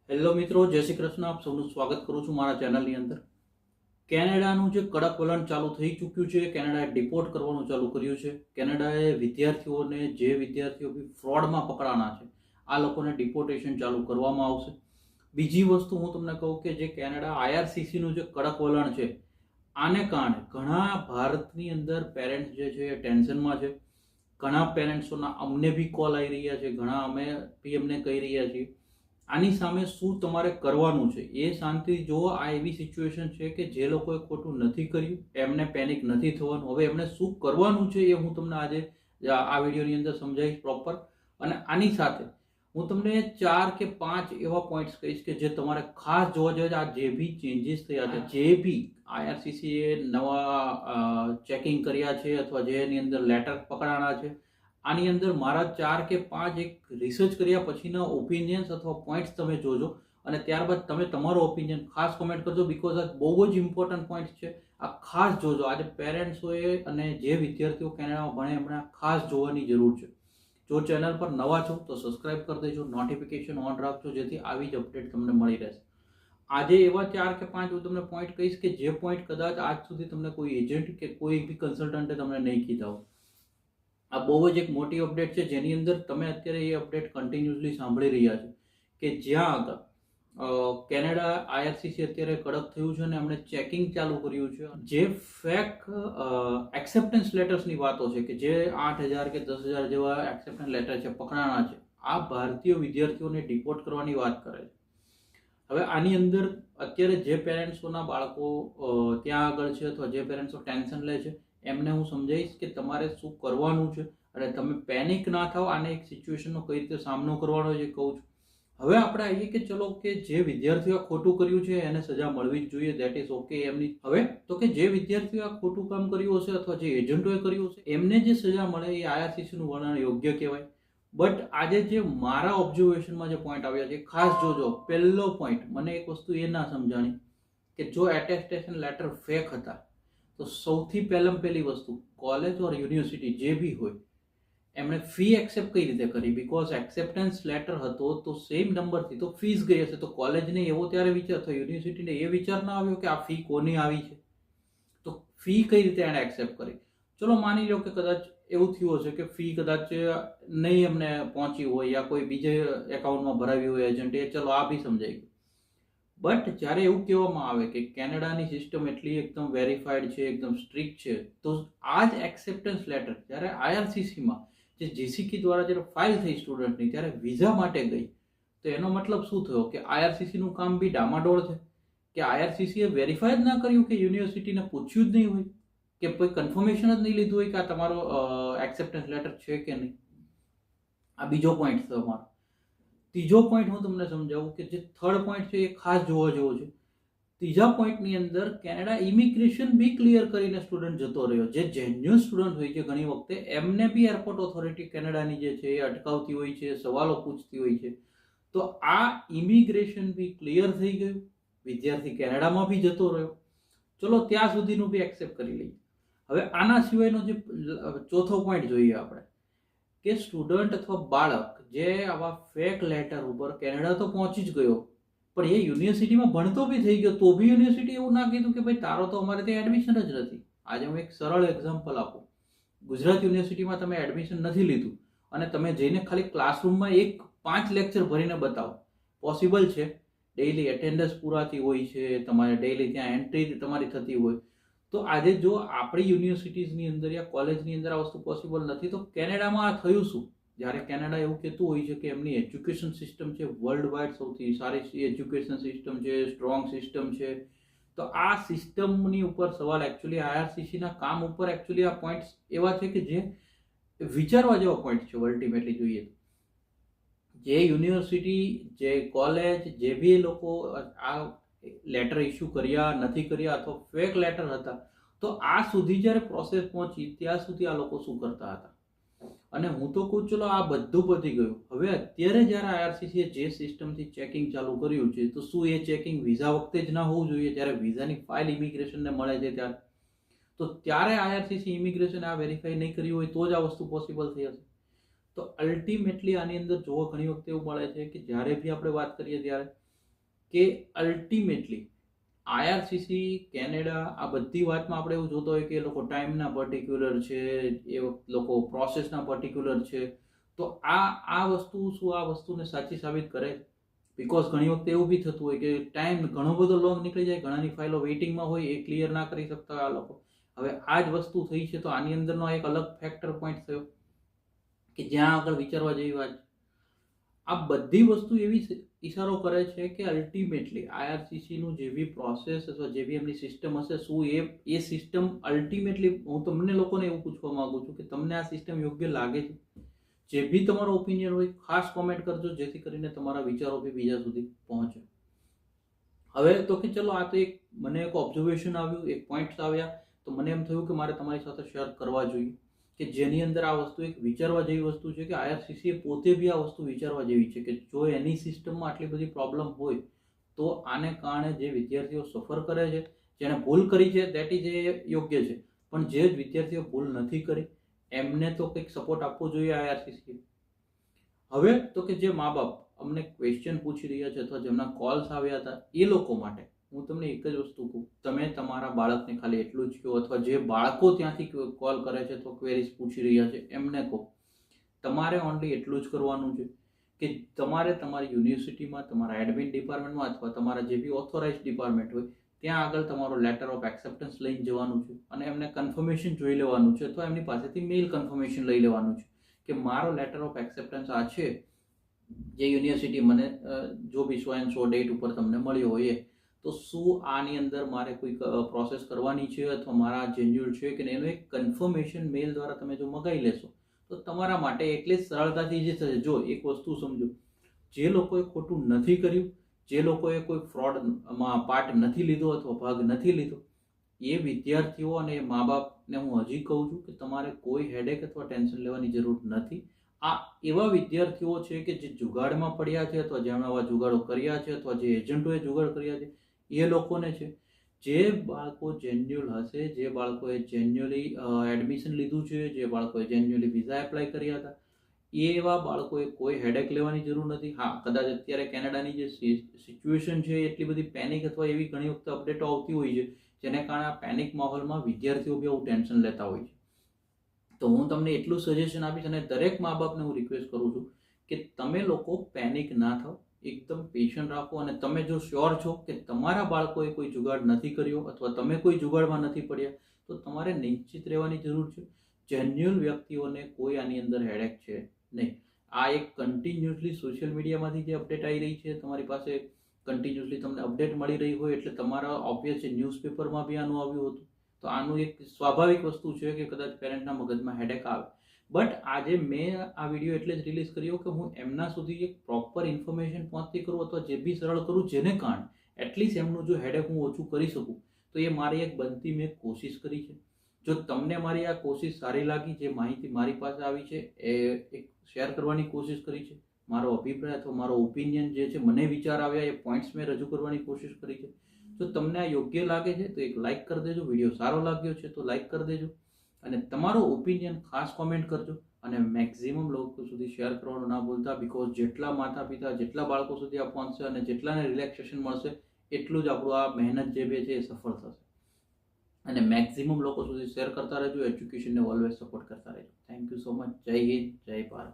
Hello મિત્રો, જય શ્રી કૃષ્ણ. આપ સૌનું સ્વાગત કરું છું મારા ચેનલની અંદર. કેનેડાનું જે કડક વલણ ચાલુ થઈ ચૂક્યું છે, કેનેડાએ ડિપોર્ટ કરવાનું ચાલુ કર્યું છે. કેનેડાએ વિદ્યાર્થીઓને, જે વિદ્યાર્થીઓ બી ફ્રોડમાં પકડાના છે, આ લોકોને ડિપોર્ટેશન ચાલુ કરવામાં આવશે. બીજી વસ્તુ હું તમને કહું કે જે કેનેડા આઈઆરસીસીનું જે કડક વલણ છે, આને કારણે ઘણા ભારતની અંદર પેરેન્ટ્સ જે છે એ ટેન્શનમાં છે. ઘણા પેરેન્ટ્સોના અમને બી કોલ આવી રહ્યા છે, ઘણા અમે બી એમને કહી રહ્યા છીએ. આની સામે શું તમારે કરવાનું છે એ શાંતિ જો. આ એવી સિચ્યુએશન છે કે જે લોકોએ ખોટું નથી કર્યું એમને પેનિક નથી થવાનું. હવે એમને શું કરવાનું છે એ હું તમને આજે આ વિડીયોની અંદર સમજાવીશ પ્રોપર. અને આની સાથે હું તમને 4 કે 5 એવા પોઈન્ટ્સ કહીશ કે જે તમારે ખાસ જોવા જોઈએ. આ જે બી ચેન્જીસ થયા છે, જે બી આઈઆરસીસીએ નવા ચેકિંગ કર્યા છે અથવા જે એની અંદર લેટર પકડાણા છે, આની અંદર મારા 4 કે 5 એક રિસર્ચ કર્યા પછીના ઓપિનિયન્સ અથવા પોઈન્ટ્સ તમે જોજો અને ત્યારબાદ તમે તમારો ઓપિનિયન ખાસ કોમેન્ટ કરજો. બીકોઝ આ બહુ જ ઇમ્પોર્ટન્ટ પોઈન્ટ છે. આ ખાસ જોજો. આજે પેરેન્ટ્સોએ અને જે વિદ્યાર્થીઓ કેનેડામાં ભણે એમણે ખાસ જોવાની જરૂર છે. જો ચેનલ પર નવા છો તો સબસ્ક્રાઇબ કરી દેજો, નોટિફિકેશન ઓન રાખજો, જેથી આવી જ અપડેટ તમને મળી રહેશે. આજે એવા 4 કે 5 હું તમને પોઈન્ટ કહીશ કે જે પોઈન્ટ કદાચ આજ સુધી તમને કોઈ એજન્ટ કે કોઈ બી કન્સલ્ટન્ટે તમને નહીં કીધા હોય. આ બહુ જ એક મોટી અપડેટ છે જેની અંદર તમે અત્યારે એ અપડેટ કન્ટિન્યુઅસલી સાંભળી રહ્યા છો કે જ્યાં આગળ કેનેડા આઈઆરસીસી અત્યારે કડક થયું છે અને એમણે ચેકિંગ ચાલુ કર્યું છે. જે ફેક એક્સેપ્ટન્સ લેટર્સની વાતો છે કે જે 8,000 કે 10,000 જેવા એક્સેપ્ટન્સ લેટર છે પકડાણા છે, આ ભારતીય વિદ્યાર્થીઓને ડિપોર્ટ કરવાની વાત કરે છે. હવે આની અંદર અત્યારે જે પેરેન્ટ્સોના બાળકો ત્યાં આગળ છે અથવા જે પેરેન્ટ્સો ટેન્શન લે છે એમને હું સમજાવીશ કે તમારે શું કરવાનું છે અને તમે પેનિક ના થાઓ. આને એક સિચ્યુએશનનો કઈ રીતે સામનો કરવાનો છે કહું છું. હવે આપણે આવીએ કે ચલો કે જે વિદ્યાર્થીઓ ખોટું કર્યું છે એને સજા મળવી જ જોઈએ, દેટ ઇઝ ઓકે એમની. હવે તો કે જે વિદ્યાર્થીઓ ખોટું કામ કર્યું હશે અથવા જે એજન્ટોએ કર્યું હશે એમને જે સજા મળે એ આઈઆરસીસીનું વર્ણન યોગ્ય કહેવાય. બટ આજે જે મારા ઓબ્ઝર્વેશનમાં જે પોઈન્ટ આવ્યા છે ખાસ જોજો. પહેલો પોઈન્ટ મને એક વસ્તુ એ ના સમજાણી કે જો એટેસ્ટેશન લેટર ફેક હતા તો સૌથી પહેલી વસ્તુ કોલેજ ઓર યુનિવર્સિટી જે બી હોય એમણે ફી એક્સેપ્ટ કઈ રીતે કરી. બીકોઝ એક્સેપ્ટન્સ લેટર હતો તો સેમ નંબરથી તો ફીસ ગઈ હશે. તો કોલેજને એવો ત્યારે વિચાર થયો, યુનિવર્સિટીને એ વિચાર ના આવ્યો કે આ ફી કોની આવી છે, તો ફી કઈ રીતે એણે એક્સેપ્ટ કરી. ચલો માની લો કે કદાચ એવું થયું હશે કે ફી કદાચ નહીં એમને પહોંચી હોય યા કોઈ બીજે એકાઉન્ટમાં ભરાવી હોય એજન્ટે, ચલો આ બી સમજાઈ ગયું. બટ જ્યારે એવું કહેવામાં આવે કે કેનેડાની સિસ્ટમ એટલી એકદમ વેરીફાઈડ છે, એકદમ સ્ટ્રિક્ટ છે, તો આ જ એક્સેપ્ટન્સ લેટર જ્યારે આઈઆરસીસીમાં જે જીસીકી દ્વારા જ્યારે ફાઇલ થઈ સ્ટુડન્ટની ત્યારે વિઝા માટે ગઈ, તો એનો મતલબ શું થયો કે આઈઆરસીસીનું કામ બી ડામાડોળ છે. કે આઈઆરસીસીએ વેરીફાઈ જ ના કર્યું કે યુનિવર્સિટીને પૂછ્યું જ નહીં હોય કે કોઈ કન્ફર્મેશન જ નહીં લીધું હોય કે આ તમારો એક્સેપ્ટન્સ લેટર છે કે નહીં. આ બીજો પોઈન્ટ છે અમારો. ત્રીજો પોઈન્ટ હું તમને સમજાવું કે જે થર્ડ પોઈન્ટ છે એ ખાસ જોવા જેવો છે. ત્રીજા પોઈન્ટની અંદર કેનેડા ઇમિગ્રેશન બી ક્લિયર કરીને સ્ટુડન્ટ જતો રહ્યો. જે જેન્યુઅન સ્ટુડન્ટ હોય છે ઘણી વખતે એમને બી એરપોર્ટ ઓથોરિટી કેનેડાની જે છે એ અટકાવતી હોય છે, સવાલો પૂછતી હોય છે. તો આ ઇમિગ્રેશન બી ક્લિયર થઈ ગયું, વિદ્યાર્થી કેનેડામાં બી જતો રહ્યો. ચલો ત્યાં સુધીનું બી એક્સેપ્ટ કરી લઈએ. હવે આના સિવાયનો જે ચોથો પોઈન્ટ જોઈએ આપણે કે સ્ટુડન્ટ અથવા બાળક જે આવા ફેક લેટર ઉપર કેનેડા તો પહોંચી જ ગયો પણ એ યુનિવર્સિટીમાં ભણતો બી થઈ ગયો તો બી યુનિવર્સિટી એવું ના કીધું કે ભાઈ તારો તો અમારે ત્યાં એડમિશન જ નથી. આજે હું એક સરળ એક્ઝામ્પલ આપું. ગુજરાત યુનિવર્સિટીમાં તમે એડમિશન નથી લીધું અને તમે જઈને ખાલી ક્લાસરૂમમાં 5 લેક્ચર ભરીને બતાવો, પોસિબલ છે. ડેઇલી એટેન્ડન્સ પૂરાતી હોય છે, તમારે ડેઇલી ત્યાં એન્ટ્રી તમારી થતી હોય. તો આજે જો આપણી યુનિવર્સિટીઝની અંદર યા કોલેજની અંદર આ વસ્તુ પોસિબલ નથી તો કેનેડામાં આ થયું શું? જ્યારે કેનેડા એવું કહેતું હોય છે કે એમની એજ્યુકેશન સિસ્ટમ છે વર્લ્ડ વાઇડ સૌથી સારી એજ્યુકેશન સિસ્ટમ છે, સ્ટ્રોંગ સિસ્ટમ છે, તો આ સિસ્ટમની ઉપર સવાલ એકચ્યુઅલી આઈઆરસીસીના કામ ઉપર એકચ્યુઅલી આ પોઈન્ટ્સ એવા છે કે જે વિચારવા જેવા પોઈન્ટ છે. અલ્ટિમેટલી જોઈએ જે યુનિવર્સિટી, જે કોલેજ, જે બી લોકો આ લેટર ઇસ્યુ કર્યા નથી કર્યા અથવા ફેક લેટર હતા, તો આ સુધી જ્યારે પ્રોસેસ પહોંચી ત્યાં સુધી આ લોકો શું કરતા હતા. અને હું તો કહું ચલો આ બધું પતી ગયું. હવે અત્યારે જ્યારે આઈઆરસીસીએ જે સિસ્ટમથી ચેકિંગ ચાલુ કર્યું છે તો શું એ ચેકિંગ વિઝા વખતે જ ના હોવું જોઈએ જ્યારે વિઝાની ફાઇલ ઇમિગ્રેશનને મળે છે ત્યારે? તો ત્યારે આઈઆરસીસી ઇમિગ્રેશન આ વેરીફાઈ નહીં કર્યું હોય તો જ આ વસ્તુ પોસિબલ થઈ હશે. તો અલ્ટિમેટલી આની અંદર જોવા ઘણી વખતે એવું મળે છે કે જ્યારે બી આપણે વાત કરીએ ત્યારે કે અલ્ટિમેટલી આઈઆરસીસી, કેનેડા, આ બધી વાતમાં આપણે એવું જોતો હોય કે એ લોકો ટાઈમના પર્ટિક્યુલર છે, એ લોકો પ્રોસેસના પર્ટિક્યુલર છે. તો આ વસ્તુ શું આ વસ્તુને સાચી સાબિત કરે? બિકોઝ ઘણી વખતે એવું બી થતું હોય કે ટાઈમ ઘણો બધો લોંગ નીકળી જાય, ઘણાની ફાઇલો વેઇટિંગમાં હોય, એ ક્લિયર ના કરી શકતા આ લોકો. હવે આ જ વસ્તુ થઈ છે, તો આની અંદરનો એક અલગ ફેક્ટર પોઈન્ટ થયો કે જ્યાં આગળ વિચારવા જેવી વાત. આ બધી વસ્તુ એવી ઈશારો કરે છે કે અલ્ટિમેટલી આઈઆરસીસીનું જે બી પ્રોસેસ અથવા જે બી એમની સિસ્ટમ હશે, શું એ સિસ્ટમ અલ્ટિમેટલી, હું તમને લોકોને એવું પૂછવા માંગુ છું કે તમને આ સિસ્ટમ યોગ્ય લાગે છે? જે બી તમારો ઓપિનિયન હોય ખાસ કોમેન્ટ કરજો, જેથી કરીને તમારા વિચારો બી બીજા સુધી પહોંચે. હવે તો કે ચલો, આ તો મને એક ઓબ્ઝર્વેશન આવ્યું, એક પોઈન્ટ્સ આવ્યા, તો મને એમ થયું કે મારે તમારી સાથે શેર કરવા જોઈએ, કે જેની અંદર આ વસ્તુ એક વિચારવા જેવી વસ્તુ છે કે આઈઆરસીસી પોતે બી આ વસ્તુ વિચારવા જેવી છે કે જો એની સિસ્ટમમાં આટલી બધી પ્રોબ્લેમ હોય તો આને કારણે જે વિદ્યાર્થીઓ સફર કરે છે, જેને ભૂલ કરી છે, દેટ ઇઝ એ યોગ્ય છે, પણ જે વિદ્યાર્થીઓ ભૂલ નથી કરી એમને તો કંઈક સપોર્ટ આપવો જોઈએ આઈઆરસીસી. હવે તો કે જે મા બાપ અમને ક્વેશ્ચન પૂછી રહ્યા છે અથવા જેમના કોલ્સ આવ્યા હતા, એ લોકો માટે હું તમને એક જ વસ્તુ કહું, તમે તમારા બાળકને ખાલી એટલું જ કહો, અથવા જે બાળકો ત્યાંથી કોલ કરે છે તો ક્વેરીઝ પૂછી રહ્યા છે એમને કહો, તમારે ઓનલી એટલું જ કરવાનું છે કે તમારે તમારી યુનિવર્સિટીમાં, તમારા એડમિન ડિપાર્ટમેન્ટમાં અથવા તમારા જે બી ઓથોરાઇઝ ડિપાર્ટમેન્ટ હોય ત્યાં આગળ તમારો લેટર ઓફ એક્સેપ્ટન્સ લઈને જવાનું છે અને એમને કન્ફર્મેશન જોઈ લેવાનું છે અથવા એમની પાસેથી મેઇલ કન્ફર્મેશન લઈ લેવાનું છે કે મારો લેટર ઓફ એક્સેપ્ટન્સ આ છે, જે યુનિવર્સિટી મને જો બી 100 ડેટ ઉપર તમને મળ્યો હોય એ, તો શું આની અંદર મારે કોઈ પ્રોસેસ કરવાની છે અથવા મારા જેન્યુઅલ છે કે એનું એક કન્ફર્મેશન મેલ દ્વારા તમે જો મગાવી લેશો તો તમારા માટે એટલે સરળતાથી જે થશે. જો એક વસ્તુ સમજો, જે લોકોએ ખોટું નથી કર્યું, જે લોકોએ કોઈ ફ્રોડમાં પાર્ટ નથી લીધો અથવા ભાગ નથી લીધો, એ વિદ્યાર્થીઓ અને મા બાપને હું હજી કહું છું કે તમારે કોઈ હેડેક અથવા ટેન્શન લેવાની જરૂર નથી. આ એવા વિદ્યાર્થીઓ છે કે જે જુગાડમાં પડ્યા છે અથવા જેમણે આવા જુગાડો કર્યા છે અથવા જે એજન્ટોએ જુગાડ કર્યા છે, એ લોકોને છે. જે બાળકો જેન્યુઅલ હશે, જે બાળકોએ જેન્યુઅલી એડમિશન લીધું છે, જે બાળકોએ જેન્યુઅલી વિઝા એપ્લાય કર્યા હતા, એવા બાળકોએ કોઈ હેડેક લેવાની જરૂર નથી. હા, કદાચ અત્યારે કેનેડાની જે સિચ્યુએશન છે એટલી બધી પેનિક અથવા એવી ઘણી વખત અપડેટો આવતી હોય છે જેને કારણે આ પેનિક માહોલમાં વિદ્યાર્થીઓ બી આવું ટેન્શન લેતા હોય છે. તો હું તમને એટલું સજેશન આપીશ અને દરેક મા બાપને હું રિક્વેસ્ટ કરું છું કે તમે લોકો પેનિક ના થાઓ, એકદમ પેશન્ટ રાખો અને તમે જો શ્યોર છો કે તમારા બાળકોએ કોઈ જુગાડ નથી કર્યો અથવા તમે કોઈ જુગાડમાં નથી પડ્યા તો તમારે નિશ્ચિત રહેવાની જરૂર છે. જેન્યુઅલ વ્યક્તિઓને કોઈ આની અંદર હેડેક છે નહીં. આ એક કન્ટિન્યુઅસલી સોશિયલ મીડિયામાંથી જે અપડેટ આવી રહી છે, તમારી પાસે કન્ટિન્યુઅસલી તમને અપડેટ મળી રહી હોય એટલે તમારા ઓબ્વિયસ ન્યૂઝપેપરમાં બી આનું આવ્યું હતું, તો આનું એક સ્વાભાવિક વસ્તુ છે કે કદાચ પેરેન્ટના મગજમાં હેડેક આવે. બટ આજે મેં આ વિડીયો એટલે જ રિલીઝ કર્યો કે હું એમના સુધી એક પ્રોપર ઇન્ફોર્મેશન પહોંચતી કરું અથવા જે બી સરળ કરું, જેને કારણે એટલીસ્ટ એમનું જો હેડેક હું ઓછું કરી શકું, તો એ મારી એક બનતી મેં કોશિશ કરી છે. જો તમને મારી આ કોશિશ સારી લાગી, જે માહિતી મારી પાસે આવી છે એ એક શેર કરવાની કોશિશ કરી છે, મારો અભિપ્રાય અથવા મારો ઓપિનિયન જે છે, મને વિચાર આવ્યા એ પોઈન્ટ્સ મેં રજૂ કરવાની કોશિશ કરી છે. જો તમને આ યોગ્ય લાગે છે તો એક લાઇક કરી દેજો, વિડીયો સારો લાગ્યો છે તો લાઇક કરી દેજો અને તમારો ઓપિનિયન ખાસ કોમેન્ટ કરજો અને મેક્સિમમ લોકો સુધી શેર કરવાનું ના ભૂલતા. બિકોઝ જેટલા માતા પિતા, જેટલા બાળકો સુધી આ પહોંચશે અને જેટલાને રિલેક્સેશન મળશે એટલું જ આપણું આ મહેનત જે બે છે એ સફળ થશે. અને મેક્સિમમ લોકો સુધી શેર કરતા રહેજો, એજ્યુકેશનને ઓલવેઝ સપોર્ટ કરતા રહેજો. Thank you so much. જય હિન્દ, જય ભારત.